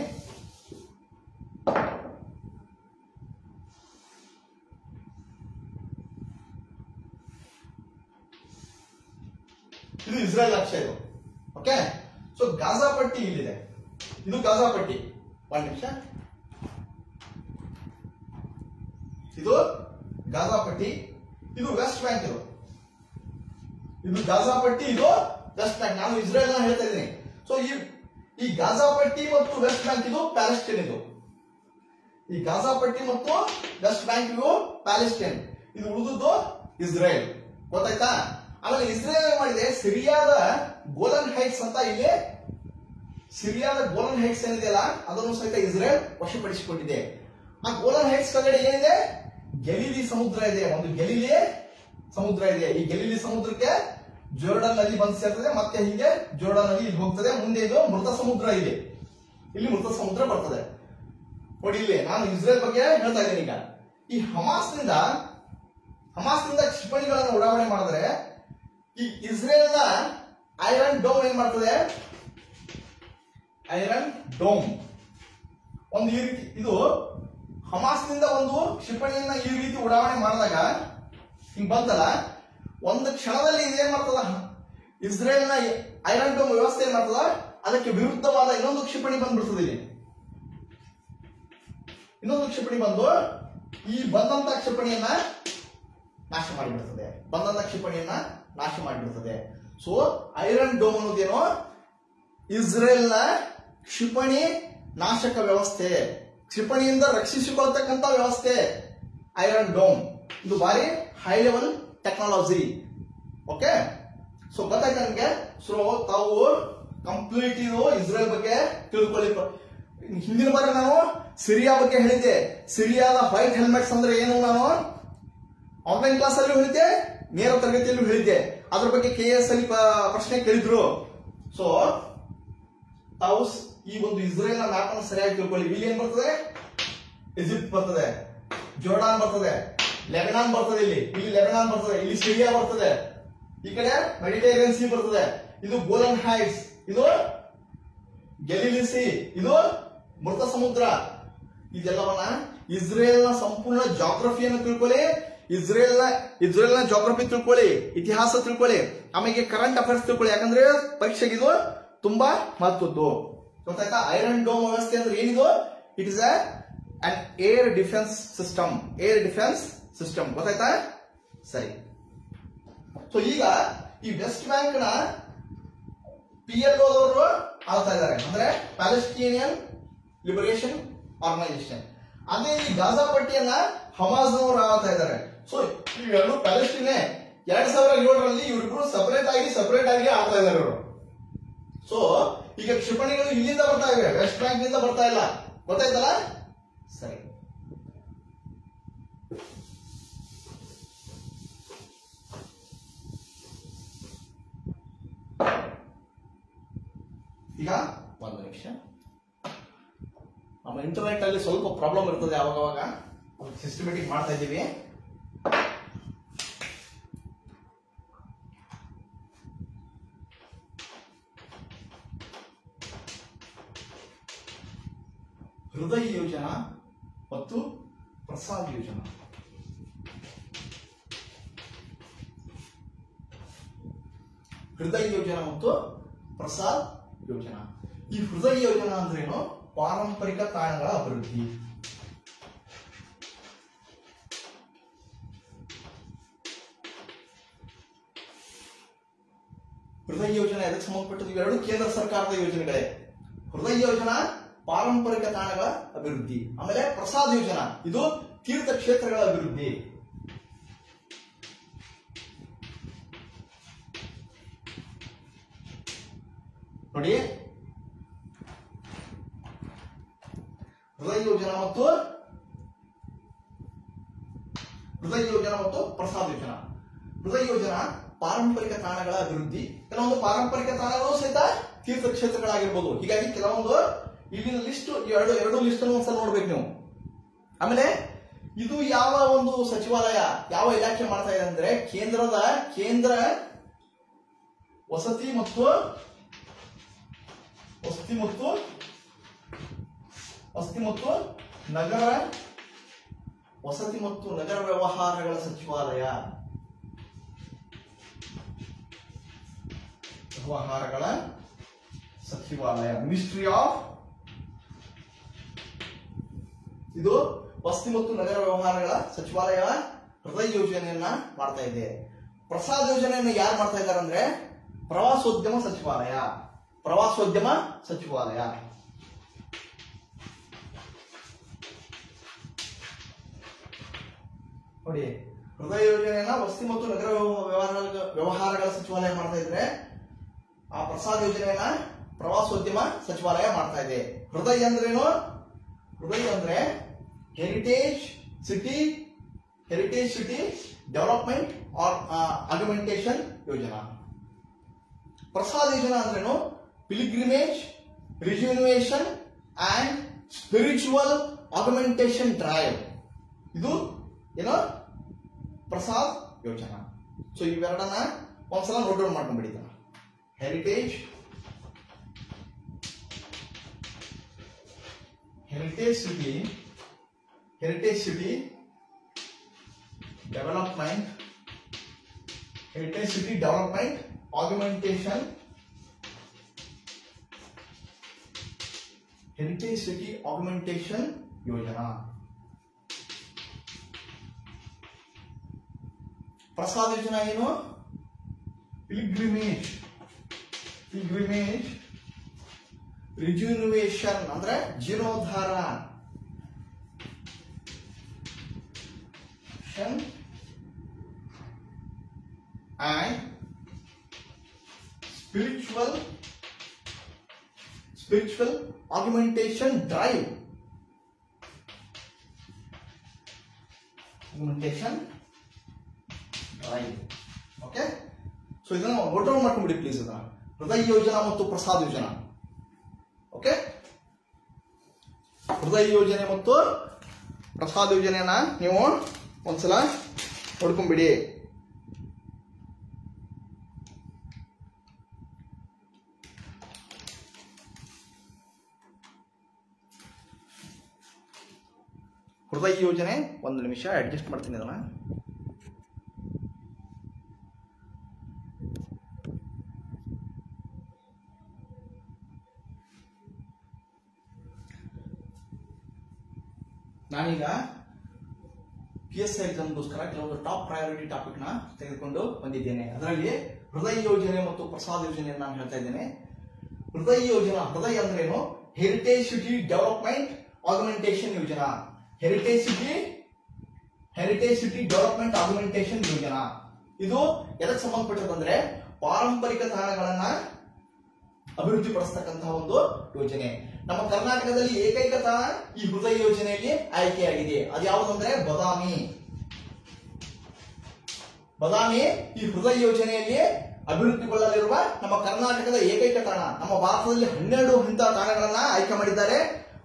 ಇದು ಇಸ್ರೇಲ್ ಅಕ್ಷ ಇದು. ಓಕೆ, ಸೊ ಗಾಜಾ ಪಟ್ಟಿ ಇಲ್ಲಿದೆ. ಇದು ಗಾಜಾ ಪಟ್ಟಿ. ಒಂದು ನಿಮಿಷ. ಇದು ಗಾಜಾ ಪಟ್ಟಿ, ಇದು ವೆಸ್ಟ್ ಬ್ಯಾಂಕ್. ಇದು ಗಾಜಾ ಪಟ್ಟಿ, ಇದು ವೆಸ್ಟ್ ಬ್ಯಾಂಕ್. ನಾನು ಇಸ್ರೇಲ್ ನ ಹೇಳ್ತಾ ಇದ್ದೀನಿ. ಸೊ ಈ ಗಾಜಾ ಪಟ್ಟಿ ಮತ್ತು ವೆಸ್ಟ್ ಬ್ಯಾಂಕ್ ಇದು ಪ್ಯಾಲೆಸ್ಟೈನ್. ಈ ಗಾಜಾ ಪಟ್ಟಿ ಮತ್ತು ವೆಸ್ಟ್ ಬ್ಯಾಂಕ್ ಇವು ಪ್ಯಾಲೆಸ್ಟೈನ್, ಇದು ಉಳಿದದ್ದು ಇಸ್ರೇಲ್. ಗೊತ್ತಾಯ್ತಾ? ಆಮೇಲೆ ಇಸ್ರೇಲ್ ಮಾಡಿದೆ ಸಿರಿಯಾದ ಗೋಲನ್ ಹೈಟ್ಸ್ ಅಂತ. ಇಲ್ಲಿ ಸಿರಿಯಾದ ಗೋಲನ್ ಹೈಟ್ಸ್ ಏನಿದೆಯಲ್ಲ ಅದನ್ನು ಸಹಿತ ಇಸ್ರೇಲ್ ವಶಪಡಿಸಿಕೊಂಡಿದೆ. ಆ ಗೋಲನ್ ಹೈಟ್ಸ್ ಕೆಳಗಡೆ ಏನಿದೆ, ಗೆಲಿಲಿ ಸಮುದ್ರ ಇದೆ. ಒಂದು ಗೆಲಿಲಿ ಸಮುದ್ರ ಇದೆ. ಈ ಗೆಲಿಲಿ ಸಮುದ್ರಕ್ಕೆ ಜೋರ್ಡನ್ ನದಿ ಬಂದು ಸೇರ್ತದೆ, ಮತ್ತೆ ಹೀಗೆ ಜೋರ್ಡನ್ ನದಿ ಇಲ್ಲಿ ಹೋಗ್ತದೆ. ಮುಂದೆ ಇದು ಮೃತ ಸಮುದ್ರ ಇದೆ, ಇಲ್ಲಿ ಮೃತ ಸಮುದ್ರ ಬರ್ತದೆ. ನೋಡಿ ಇಲ್ಲಿ ನಾನು ಇಸ್ರೇಲ್ ಬಗ್ಗೆ ಹೇಳ್ತಾ ಇದ್ದೀನಿ. ಈಗ ಈ ಹಮಾಸ್ನಿಂದ ಕ್ಷಿಪಣಿಗಳನ್ನು ಉಡಾವಣೆ ಮಾಡಿದ್ರೆ ಈ ಇಸ್ರೇಲ್ ನ ಐರನ್ ಡೋಮ್ ಏನ್ ಮಾಡ್ತದೆ, ಐರನ್ ಡೋಮ್ ಒಂದು ಈ ರೀತಿ, ಇದು ಹಮಾಸ್ನಿಂದ ಒಂದು ಕ್ಷಿಪಣಿಯನ್ನ ಈ ರೀತಿ ಉಡಾವಣೆ ಮಾಡಿದಾಗ ಹಿಂಗ್ ಬಂತಲ್ಲ, ಒಂದು ಕ್ಷಣದಲ್ಲಿ ಇದೇನ್ ಮಾಡ್ತದ, ಇಸ್ರೇಲ್ ನ ಐರನ್ ಡೋಮ್ ವ್ಯವಸ್ಥೆ ಏನ್ ಮಾಡ್ತದ, ಅದಕ್ಕೆ ವಿರುದ್ಧವಾದ ಇನ್ನೊಂದು ಕ್ಷಿಪಣಿ ಬಂದ್ಬಿಡ್ತದೆ. ಇಲ್ಲಿ ಇನ್ನೊಂದು ಕ್ಷಿಪಣಿ ಬಂದು ಈ ಬಂದಂತ ಕ್ಷಿಪಣಿಯನ್ನ ನಾಶ ಮಾಡಿಬಿಡ್ತದೆ. ಸೊ ಐರನ್ ಡೋಮ್ ಅನ್ನೋದೇನೋ ಇಸ್ರೇಲ್ ನ ಕ್ಷಿಪಣಿ ನಾಶಕ ವ್ಯವಸ್ಥೆ, ಕ್ಷಿಪಣಿಯಿಂದ ರಕ್ಷಿಸಿಕೊಳ್ಳತಕ್ಕಂತ ವ್ಯವಸ್ಥೆ ಐರನ್ ಡೋಮ್. ಇದು ಬಾರಿ high level technology. Okay, so ಗೊತ್ತಾಯ್ತು ನನಗೆ. ಸೊ ತಾವು ಕಂಪ್ಲೀಟ್ ಇದು ಇಸ್ರೇಲ್ ಬಗ್ಗೆ ತಿಳ್ಕೊಳ್ಳಿ. ಹಿಂದಿನ ಬಾರಿ ನಾನು ಸಿರಿಯಾ ಬಗ್ಗೆ ಹೇಳಿದ್ದೆ. ಸಿರಿಯಾದ ವೈಟ್ ಹೆಲ್ಮೆಟ್ಸ್ ಅಂದ್ರೆ ಏನು ನಾನು ಆನ್ಲೈನ್ ಕ್ಲಾಸ್ ಅಲ್ಲಿ ಹೇಳಿದ್ದೆ, ನೇರ ತರಗತಿಯಲ್ಲೂ ಹೇಳಿದ್ದೆ. ಅದ್ರ ಬಗ್ಗೆ KS ಅಲ್ಲಿ ಪ್ರಶ್ನೆ ಕೇಳಿದ್ರು. ಸೊ ತಾವು ಈ ಒಂದು ಇಸ್ರೇಲ್ ನ ಮ್ಯಾಪ್ ಅನ್ನು ಸರಿಯಾಗಿ ತಿಳ್ಕೊಳ್ಳಿ. ಇಲ್ಲಿ ಏನ್ ಬರ್ತದೆ, ಈಜಿಪ್ಟ್ ಬರ್ತದೆ, ಜೋರ್ಡಾನ್ ಬರ್ತದೆ, ಲೆಬನಾನ್ ಬರ್ತದೆ, ಇಲ್ಲಿ ಲೆಬನಾನ್ ಬರ್ತದೆ, ಇಲ್ಲಿ ಸಿರಿಯಾ ಬರ್ತದೆ, ಈ ಕಡೆ ಮೆಡಿಟೇರಿಯನ್ ಸಿ ಬರ್ತದೆ, ಇದು ಗೋಲನ್ ಹೈಟ್ಸ್, ಇದು ಗೆಲಿಲಿ ಸಿ, ಇದು ಮೃತ ಸಮುದ್ರ. ಇದೆಲ್ಲವನ್ನ ಇಸ್ರೇಲ್ ನ ಸಂಪೂರ್ಣ ಜಾಗ್ರಫಿಯನ್ನು ತಿಳ್ಕೊಳ್ಳಿ. ಇಸ್ರೇಲ್ ನ ಜಾಗ್ರಫಿ ತಿಳ್ಕೊಳ್ಳಿ, ಇತಿಹಾಸ ತಿಳ್ಕೊಳ್ಳಿ, ಆಮೇಲೆ ಕರೆಂಟ್ ಅಫೇರ್ಸ್ ತಿಳ್ಕೊಳ್ಳಿ. ಯಾಕಂದ್ರೆ ಪರೀಕ್ಷೆಗೆ ಇದು ತುಂಬಾ ಮಹತ್ವದ್ದು. ಗೊತ್ತಾಯ್ತಾ? ಐರನ್ ಡೋಮ್ ವ್ಯವಸ್ಥೆ ಅಂದ್ರೆ ಏನಿದು? It is an air defence system. ಗೊತ್ತಾಯ್ತಾ? ಸರಿ. ಸೊ ಈಗ ಈ ವೆಸ್ಟ್ ಬ್ಯಾಂಕ್ ನ PLO ಅವರು ಆಳ್ತಾ ಇದ್ದಾರೆ, ಅಂದ್ರೆ ಪ್ಯಾಲೆಸ್ಟೀನಿಯನ್ ಲಿಬರೇಷನ್ ಆರ್ಗನೈಸೇಷನ್. ಅದೇ ಈ ಗಾಜಾ ಪಟ್ಟಿಯನ್ನ ಹಮಾಸ್ ಅವರು ಆಳ್ತಾ ಇದ್ದಾರೆ. ಸೊ ಇವೆರಡು ಪ್ಯಾಲೆಸ್ಟೀನೆ 2007ರಲ್ಲಿ ಇವರಿಬ್ರು ಸಪರೇಟ್ ಆಗಿ ಆಳ್ತಾ ಇದ್ದಾರೆ ಇವರು. ಸೊ ಈಗ ಕ್ಷಿಪಣಿಗಳು ಇಲ್ಲಿಂದ ಬರ್ತಾ ಇವೆ, ವೆಸ್ಟ್ ಬ್ಯಾಂಕ್ ನಿಂದ ಬರ್ತಾ ಇಲ್ಲ. ಗೊತ್ತಾಯ್ತಲ್ಲ? ಸರಿ. ಈಗ ಒಂದು ನಿಮಿಷ, ನಮ್ಮ ಇಂಟರ್ನೆಟ್ ಅಲ್ಲಿ ಸ್ವಲ್ಪ ಪ್ರಾಬ್ಲಮ್ ಇರ್ತದೆ, ಅವಾಗ ಸಿಸ್ಟಮೆಟಿಕ್ ಮಾಡ್ತಾ ಇದ್ದೀವಿ. ಹೃದಯ ಯೋಜನಾ ಮತ್ತು ಪ್ರಸಾದ್ ಯೋಜನಾ. ಹೃದಯ ಯೋಜನಾ ಮತ್ತು ಪ್ರಸಾದ್ ಯೋಜನಾ. ಈ ಹೃದಯ ಯೋಜನಾ ಅಂದ್ರೇನು? ಪಾರಂಪರಿಕ ತಾಣಗಳ ಅಭಿವೃದ್ಧಿ. ಹೃದಯ ಯೋಜನೆ ಅದಕ್ಕೆ ಸಂಬಂಧಪಟ್ಟದ್ದು ಇವೆರಡು ಕೇಂದ್ರ ಸರ್ಕಾರದ ಯೋಜನೆಗಳೇ. ಹೃದಯ ಯೋಜನಾ ಪಾರಂಪರಿಕ ತಾಣಗಳ ಅಭಿವೃದ್ಧಿ, ಆಮೇಲೆ ಪ್ರಸಾದ್ ಯೋಜನಾ ಇದು ತೀರ್ಥ ಕ್ಷೇತ್ರಗಳ ಅಭಿವೃದ್ಧಿ. ನೋಡಿ, ಹೃದಯ ಯೋಜನಾ ಮತ್ತು ಪ್ರಸಾದ್ ಯೋಜನಾ. ಹೃದಯ ಯೋಜನಾ ಪಾರಂಪರಿಕ ತಾಣಗಳ ಅಭಿವೃದ್ಧಿ. ಕೆಲವೊಂದು ಪಾರಂಪರಿಕ ತಾಣಗಳು ಸಹಿತ ತೀರ್ಥ ಕ್ಷೇತ್ರಗಳಾಗಿರ್ಬೋದು. ಹೀಗಾಗಿ ಕೆಲವೊಂದು ಇಲ್ಲಿನ ಲಿಸ್ಟ್, ಎರಡು ಲಿಸ್ಟ್ ಅನ್ನು ಒಂದ್ಸಲ ನೋಡ್ಬೇಕು ನೀವು. ಆಮೇಲೆ ಇದು ಯಾವ ಒಂದು ಸಚಿವಾಲಯ, ಯಾವ ಇಲಾಖೆ ಮಾಡ್ತಾ ಇದೆ ಅಂದ್ರೆ ಕೇಂದ್ರ ವಸತಿ ಮತ್ತು ನಗರ ವ್ಯವಹಾರಗಳ ಸಚಿವಾಲಯ. ಮಿನಿಸ್ಟ್ರಿ ಆಫ್, ಇದು ವಸತಿ ಮತ್ತು ನಗರ ವ್ಯವಹಾರಗಳ ಸಚಿವಾಲಯ ಹೃದಯ ಯೋಜನೆಯನ್ನ ಮಾಡ್ತಾ ಇದೆ. ಪ್ರಸಾದ್ ಯೋಜನೆಯನ್ನು ಯಾರು ಮಾಡ್ತಾ ಇದ್ದಾರೆ ಅಂದ್ರೆ ಪ್ರವಾಸೋದ್ಯಮ ಸಚಿವಾಲಯ. ನೋಡಿ, ಹೃದಯ ಯೋಜನೆಯನ್ನ ವಸತಿ ಮತ್ತು ನಗರ ವ್ಯವಹಾರಗಳ ಸಚಿವಾಲಯ ಮಾಡ್ತಾ ಇದ್ರೆ, ಆ ಪ್ರಸಾದ್ ಯೋಜನೆಯನ್ನ ಪ್ರವಾಸೋದ್ಯಮ ಸಚಿವಾಲಯ ಮಾಡ್ತಾ ಇದೆ. ಹೃದಯ ಅಂದ್ರೇನು? ಹೃದಯ ಅಂದ್ರೆ heritage city development or augmentation ಯೋಜನಾ. ಪ್ರಸಾದ ಯೋಜನಾ ಅಂದ್ರೇನು? Pilgrimage, rejuvenation and spiritual augmentation drive. ಇದು ಏನೋ ಪ್ರಸಾದ್ ಯೋಜನಾ. ಸೊ ಇವೆರಡನ್ನ ಒಂದ್ಸಲ ನೋಟ್ ಡೌನ್ ಮಾಡ್ಕೊಂಡ್ಬಿಡಿ. Heritage city development, augmentation, heritage city augmentation ಯೋಜನಾ. ಪ್ರಸಾದ ಯೋಜನಾ ಏನು? ಪಿಲ್ಗ್ರಿಮೇಜ್, ರಿಜ್ಯುವಿನೇಷನ್ ಅಂದ್ರೆ ಜೀರ್ಣೋದ್ಧಾರ, and spiritual augmentation drive. Okay. So ಇದನ್ನ ನೋಟ್ ಡೌನ್ ಮಾಡ್ಕೊಂಡ್ಬಿಡಿ ಪ್ಲೀಸ್. ಇದನ್ನ ಹೃದಯ ಯೋಜನಾ ಮತ್ತು ಪ್ರಸಾದ ಯೋಜನಾ. ಓಕೆ, ಹೃದಯ ಯೋಜನೆ ಮತ್ತು ಪ್ರಸಾದ ಯೋಜನೆಯನ್ನ ನೀವು ಒಂದ್ಸಲ ನೋಡ್ಕೊಂಡ್ಬಿಡಿ. ಹೃದಯ ಯೋಜನೆ, ಒಂದು ನಿಮಿಷ ಅಡ್ಜಸ್ಟ್ ಮಾಡ್ತೀನಿ ಅದನ್ನ. ನಾನೀಗ PSI ಎಕ್ಸಾಮ್ಗೋಸ್ಕರ ಕೆಲವೊಂದು ಟಾಪ್ ಪ್ರಯಾರಿಟಿ ಟಾಪಿಕ್ ನ ತೆಗೆದುಕೊಂಡು ಬಂದಿದ್ದೇನೆ. ಅದರಲ್ಲಿ ಹೃದಯ ಯೋಜನೆ ಮತ್ತು ಪ್ರಸಾದ ಯೋಜನೆಯನ್ನು ನಾನು ಹೇಳ್ತಾ ಇದ್ದೇನೆ. ಹೃದಯ ಯೋಜನಾ, ಹೃದಯ ಅಂದ್ರೇನು? ಹೆರಿಟೇಜ್ ಸಿಟಿ ಡೆವಲಪ್ಮೆಂಟ್ ಆಗ್ಮೆಂಟೇಷನ್ ಯೋಜನಾ. ಹೆರಿಟೇಜ್ ಸಿಟಿ ಡೆವಲಪ್ಮೆಂಟ್ ಆಗ್ಮೆಂಟೇಷನ್ ಯೋಜನಾ ಇದು ಎದಕ್ಕೆ ಸಂಬಂಧಪಟ್ಟದಂದ್ರೆ ಪಾರಂಪರಿಕ ತಾಣಗಳನ್ನ ಅಭಿವೃದ್ಧಿಪಡಿಸತಕ್ಕಂತಹ ಒಂದು ಯೋಜನೆ. ನಮ್ಮ ಕರ್ನಾಟಕದಲ್ಲಿ ಏಕೈಕ ತಾಣ ಈ ಹೃದಯ ಯೋಜನೆಯಲ್ಲಿ ಆಯ್ಕೆಯಾಗಿದೆ. ಅದು ಯಾವುದಂದ್ರೆ ಬದಾಮಿ ಈ ಹೃದಯ ಯೋಜನೆಯಲ್ಲಿ ಅಭಿವೃದ್ಧಿಗೊಳ್ಳಲಿರುವ ನಮ್ಮ ಕರ್ನಾಟಕದ ಏಕೈಕ ತಾಣ. ನಮ್ಮ ಭಾರತದಲ್ಲಿ 12 ಇಂತಹ ತಾಣಗಳನ್ನ ಆಯ್ಕೆ ಮಾಡಿದ್ದಾರೆ.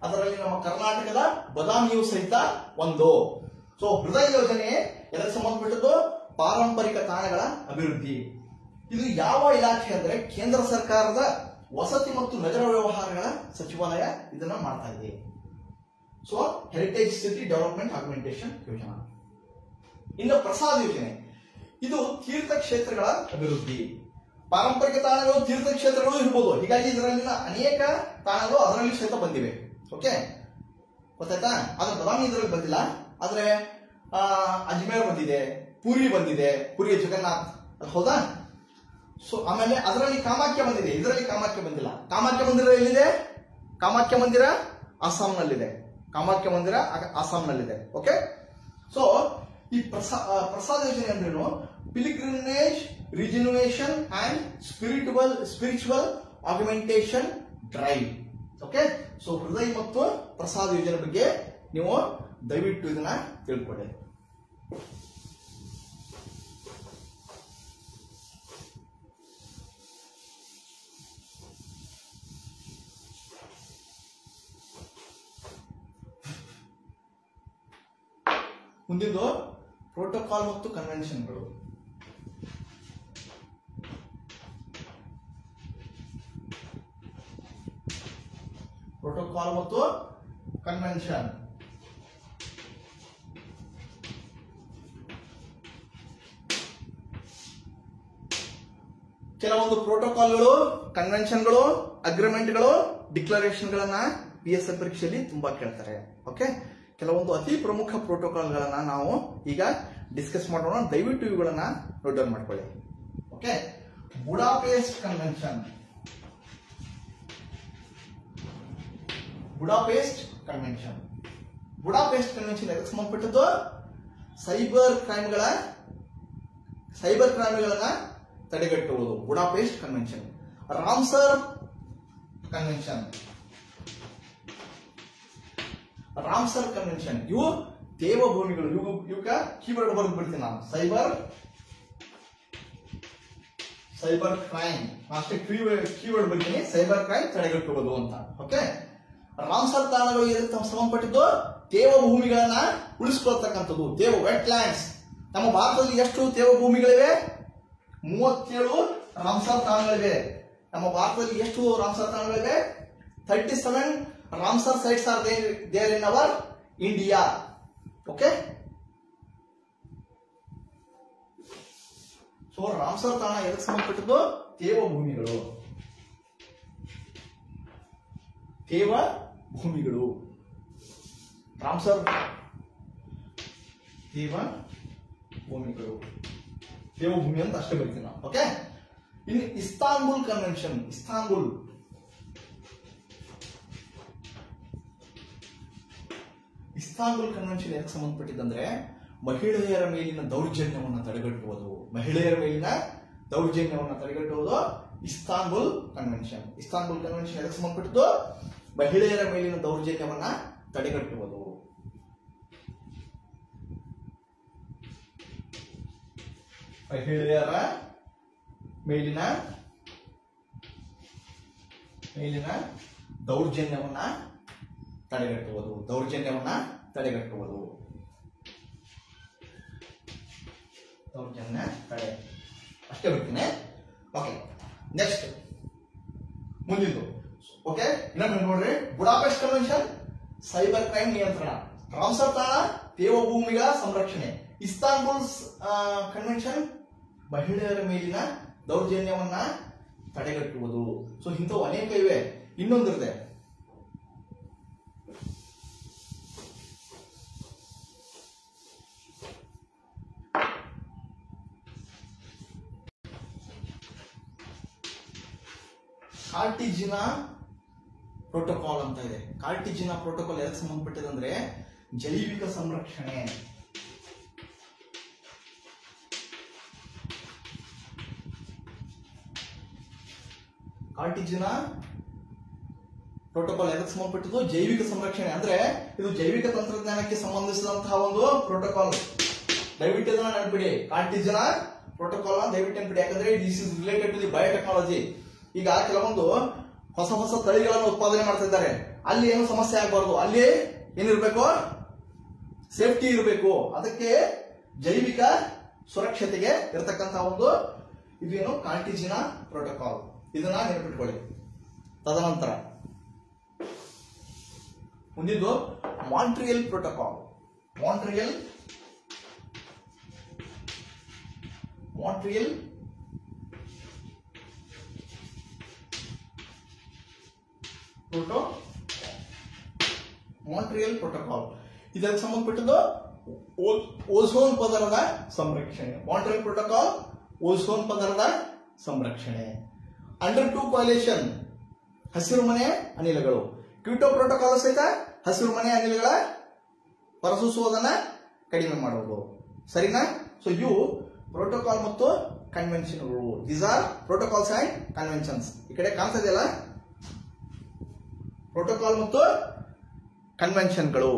ಅದರಲ್ಲಿ ನಮ್ಮ ಕರ್ನಾಟಕದ ಬದಾಮಿಯು ಸಹಿತ ಒಂದು. ಸೊ ಹೃದಯ ಯೋಜನೆ ಎದಕ್ಕೆ ಸಂಬಂಧಪಟ್ಟದ್ದು? ಪಾರಂಪರಿಕ ತಾಣಗಳ ಅಭಿವೃದ್ಧಿ. ಇದು ಯಾವ ಇಲಾಖೆ ಅಂದ್ರೆ ಕೇಂದ್ರ ಸರ್ಕಾರದ ವಸತಿ ಮತ್ತು ನಗರ ವ್ಯವಹಾರಗಳ ಸಚಿವಾಲಯ ಇದನ್ನ ಮಾಡ್ತಾ ಇದೆ. So heritage city development augmentation ಯೋಜನಾ. ಇನ್ನು ಪ್ರಸಾದ ಯೋಜನೆ, ಇದು ತೀರ್ಥಕ್ಷೇತ್ರಗಳ ಅಭಿವೃದ್ಧಿ. ಪಾರಂಪರಿಕ ತಾಣಗಳು ತೀರ್ಥಕ್ಷೇತ್ರಗಳು ಇರ್ಬೋದು, ಹೀಗಾಗಿ ಇದರಲ್ಲಿನ ಅನೇಕ ತಾಣಗಳು ಅದರಲ್ಲಿ ಸಹಿತ ಬಂದಿವೆ. ಓಕೆ, ಗೊತ್ತಾಯ್ತಾ? ಆದ್ರೆ ಬದಾಮಿ ಇದರಲ್ಲಿ ಬಂದಿಲ್ಲ. ಆದ್ರೆ ಅಜ್ಮೇರ್ ಬಂದಿದೆ, ಪುರಿ ಬಂದಿದೆ, ಪುರಿಯ ಜಗನ್ನಾಥ್, ಹೌದಾ? ಸೊ ಆಮೇಲೆ ಅದರಲ್ಲಿ ಕಾಮಾಖ್ಯ ಬಂದಿದೆ, ಇದರಲ್ಲಿ ಕಾಮಾಖ್ಯ ಬಂದಿಲ್ಲ. ಕಾಮಾಖ್ಯ ಮಂದಿರ ಎಲ್ಲಿದೆ? ಕಾಮಾಖ್ಯ ಮಂದಿರ ಅಸ್ಸಾಂನಲ್ಲಿದೆ. ಓಕೆ, ಸೊ ಈ ಪ್ರಸಾದ ಯೋಜನೆ ಅಂದ್ರೇನು? Pilgrimage, rejuvenation and spiritual augmentation drive. Okay, so Hriday ಮತ್ತು ಪ್ರಸಾದ ಯೋಜನೆ ಬಗ್ಗೆ ನೀವು ದಯವಿಟ್ಟು ಇದನ್ನ ತಿಳ್ಕೊಳ್ಳಿ. ಮುಂದಿದ್ದು ಪ್ರೋಟೋಕಾಲ್ ಮತ್ತು ಕನ್ವೆನ್ಷನ್ಗಳು. ಪ್ರೋಟೋಕಾಲ್ ಮತ್ತು ಕನ್ವೆನ್ಷನ್. ಕೆಲವೊಂದು ಪ್ರೋಟೋಕಾಲ್ಗಳು, ಕನ್ವೆನ್ಷನ್ಗಳು, ಅಗ್ರಿಮೆಂಟ್ಗಳು, ಡಿಕ್ಲರೇಷನ್ಗಳನ್ನ PSI ಪರೀಕ್ಷೆಯಲ್ಲಿ ತುಂಬಾ ಕೇಳ್ತಾರೆ. ಓಕೆ, ಕೆಲವೊಂದು ಅತಿ ಪ್ರಮುಖ ಪ್ರೋಟೋಕಾಲ್ಗಳನ್ನ ನಾವು ಈಗ ಡಿಸ್ಕಸ್ ಮಾಡೋಣ. ದಯವಿಟ್ಟು ಇವುಗಳನ್ನ ನೋಟ್ ಡೌನ್ ಮಾಡ್ಕೊಳ್ಳಿ. Okay, Budapest convention. Budapest convention ಎದಕ್ಕೆ ಸಂಬಂಧಪಟ್ಟದ್ದು? ಸೈಬರ್ ಕ್ರೈಮ್ಗಳನ್ನ ತಡೆಗಟ್ಟುವುದು. Budapest convention. ರಾಮ್ಸರ್ ಕನ್ವೆನ್ಷನ್ ಇವು ದೇವಭೂಮಿಗಳು. ಇವಕ್ಕ ಕೀವರ್ಡ್ ಬರೆದು ಬಿಡ್ತೀನಿ ನಾನು. ಸೈಬರ್ ಕ್ರೈಮ್ ಅಷ್ಟೇ ಕೀವರ್ಡ್ ಬಗ್ಗೆ ಸೈಬರ್ ಕ್ರೈಮ್ ತಡೆಗಟ್ಟುವುದು ಅಂತ. ಓಕೆ, ರಾಮ್ಸರ್ ತಾಣಗಳು ಇದಕ್ಕೆ ಸಂಬಂಧಪಟ್ಟಿದ್ದು ತೇವ ಭೂಮಿಗಳನ್ನ ಉಳಿಸ್ಕೊಳ್ತಕ್ಕಂಥದ್ದು. ತೇವ ವೆಟ್ಲ್ಯಾಂಡ್ಸ್. ನಮ್ಮ ಭಾರತದಲ್ಲಿ ಎಷ್ಟು ತೇವ ಭೂಮಿಗಳಿವೆ? 37 ರಾಮ್ಸರ್ ತಾಣಗಳಿವೆ. ನಮ್ಮ ಭಾರತದಲ್ಲಿ ಎಷ್ಟು ರಾಮ್ಸರ್ ತಾಣಗಳಿವೆ? 37 Ramsar sites are there in our India. Okay, so Ramsar ತಾಣ ಎದಕ್ಕೆ ಸಂಬಂಧಪಟ್ಟಿದ್ದು? ತೇವ ಭೂಮಿಗಳು. ತೇವ ಭೂಮಿಗಳು ರಾಮ್ಸರ್ ತೇವ ಭೂಮಿಗಳು, ತೇವ ಭೂಮಿ ಅಂತ ಅಷ್ಟೇ ಬರೀತೀವಿ ನಾವು. ಓಕೆ, ಇನ್ನು ಇಸ್ತಾನ್ಬುಲ್ ಕನ್ವೆನ್ಷನ್. ಇಸ್ತಾನ್ಬುಲ್ ಕನ್ವೆನ್ಷನ್ ಯಾಕೆ ಸಂಬಂಧಪಟ್ಟಿದ್ದಂದ್ರೆ ಮಹಿಳೆಯರ ಮೇಲಿನ ದೌರ್ಜನ್ಯವನ್ನು ತಡೆಗಟ್ಟುವುದು. ಮಹಿಳೆಯರ ಮೇಲಿನ ದೌರ್ಜನ್ಯವನ್ನು ತಡೆಗಟ್ಟುವುದು ಇಸ್ತಾನ್ಬುಲ್ ಕನ್ವೆನ್ಷನ್. ಇಸ್ತಾನ್ಬುಲ್ ಕನ್ವೆನ್ಷನ್ ಯಾಕೆ ಸಂಬಂಧಪಟ್ಟಿದ್ದು? ಮಹಿಳೆಯರ ಮೇಲಿನ ದೌರ್ಜನ್ಯವನ್ನ ತಡೆಗಟ್ಟುವುದು. ಮಹಿಳೆಯರ ಮೇಲಿನ ದೌರ್ಜನ್ಯವನ್ನ ತಡೆಗಟ್ಟುವುದು. ದೌರ್ಜನ್ಯ ತಡೆ ಅಷ್ಟೇ ಬರ್ತೀನಿ. Okay, next ಮುಂದಿದ್ದು. ಓಕೆ, ಇನ್ನೊಮ್ಮೆ ನೋಡ್ರಿ. ಬುಡಾಪೆಸ್ಟ್ ಕನ್ವೆನ್ಷನ್ ಸೈಬರ್ ಕ್ರೈಮ್ ನಿಯಂತ್ರಣ. ರಾಮ್ಸರ್ ತಾಣ ತೇವ ಭೂಮಿಗಳ ಸಂರಕ್ಷಣೆ. ಇಸ್ತಾನ್ಬುಲ್ ಕನ್ವೆನ್ಷನ್ ಮಹಿಳೆಯರ ಮೇಲಿನ ದೌರ್ಜನ್ಯವನ್ನ ತಡೆಗಟ್ಟುವುದು. ಸೊ ಇಂಥವು ಅನೇಕ ಇವೆ. ಇನ್ನೊಂದಿದೆ ಕಾರ್ಟಿಜಿನಾ ಪ್ರೋಟೋಕಾಲ್ ಅಂತ ಇದೆ. ಕಾರ್ಟಿಜಿನಾ ಪ್ರೋಟೋಕಾಲ್ ಎದಕ್ಕೆ ಸಂಬಂಧಪಟ್ಟಿದೆ ಅಂದ್ರೆ ಜೈವಿಕ ಸಂರಕ್ಷಣೆ. ಕಾರ್ಟಿಜಿನಾ ಪ್ರೋಟೋಕಾಲ್ ಎದಕ್ಕೆ ಸಂಬಂಧಪಟ್ಟಿದ್ದು? ಜೈವಿಕ ಸಂರಕ್ಷಣೆ. ಅಂದ್ರೆ ಇದು ಜೈವಿಕ ತಂತ್ರಜ್ಞಾನಕ್ಕೆ ಸಂಬಂಧಿಸಿದಂತಹ ಒಂದು ಪ್ರೋಟೋಕಾಲ್. ದಯವಿಟ್ಟು ಇದನ್ನ ನೆನಪಿಡಿ. ಕಾರ್ಟಿಜಿನಾ ಪ್ರೋಟೋಕಾಲ್ ದಯವಿಟ್ಟು ನೆನಪಿಡಿ. ಯಾಕಂದ್ರೆ this is related to the biotechnology. ಈಗ ಕೆಲವೊಂದು ಹೊಸ ತಳಿಗಳನ್ನು ಉತ್ಪಾದನೆ ಮಾಡ್ತಾ ಇದ್ದಾರೆ. ಅಲ್ಲಿ ಏನು ಸಮಸ್ಯೆ ಆಗಬಾರ್ದು. ಅಲ್ಲಿ ಏನಿರ್ಬೇಕು? ಸೇಫ್ಟಿ ಇರಬೇಕು. ಅದಕ್ಕೆ ಜೈವಿಕ ಸುರಕ್ಷತೆಗೆ ಇರತಕ್ಕಂತಹ ಒಂದು ಇದೇನು ಕಾರ್ಟಿಜಿನಾ ಪ್ರೋಟೋಕಾಲ್. ಇದನ್ನ ನೆನಪಿಟ್ಕೊಳ್ಳಿ. ತದನಂತರ ಮುಂದಿದ್ದು ಮಾಂಟ್ರಿಯಲ್ ಪ್ರೋಟೋಕಾಲ್. ಮಾಂಟ್ರಿಯಲ್ ಪ್ರೋಟೋಕಾಲ್ ಇದಕ್ಕೆ ಸಂಬಂಧಪಟ್ಟದ್ದು ಓಝೋನ್ ಪದರದ ಸಂರಕ್ಷಣೆ. ಮಾಂಟ್ರಿಯಲ್ ಪ್ರೋಟೋಕಾಲ್ ಓಝೋನ್ ಪದರದ ಸಂರಕ್ಷಣೆ. ಅಂಡರ್ 2 ಕೋಲಿಷನ್ ಹಸಿರು ಮನೆ ಅನಿಲಗಳು. ಕ್ಯೋಟೋ ಪ್ರೋಟೋಕಾಲ್ ಸಹಿತ ಹಸಿರು ಮನೆ ಅನಿಲಗಳ ಹೊರಸೂಸುವುದನ್ನ ಕಡಿಮೆ ಮಾಡುವುದು. ಸರಿನಾ? ಸೊ ಇವು ಪ್ರೋಟೋಕಾಲ್ ಮತ್ತು ಕನ್ವೆನ್ಷನ್ಗಳು. These are protocols and conventions. ಈ ಕಡೆ ಕಾಣ್ತಾ ಇದೆಯಲ್ಲ, ಪ್ರೋಟೋಕಾಲ್ ಮತ್ತು ಕನ್ವೆನ್ಷನ್ಗಳು.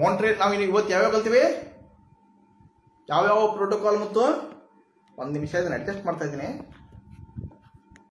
ಮಾಂಟ್ರಿಯಲ್ ನಾವು ಇವತ್ತು ಯಾವ್ಯಾವ ಕಲ್ತೀವಿ? ಯಾವ್ಯಾವ ಪ್ರೋಟೋಕಾಲ್ ಮತ್ತು ಒಂದು ನಿಮಿಷ ಇದನ್ನ ಅಡ್ಜಸ್ಟ್ ಮಾಡ್ತಾ ಇದ್ದೀನಿ.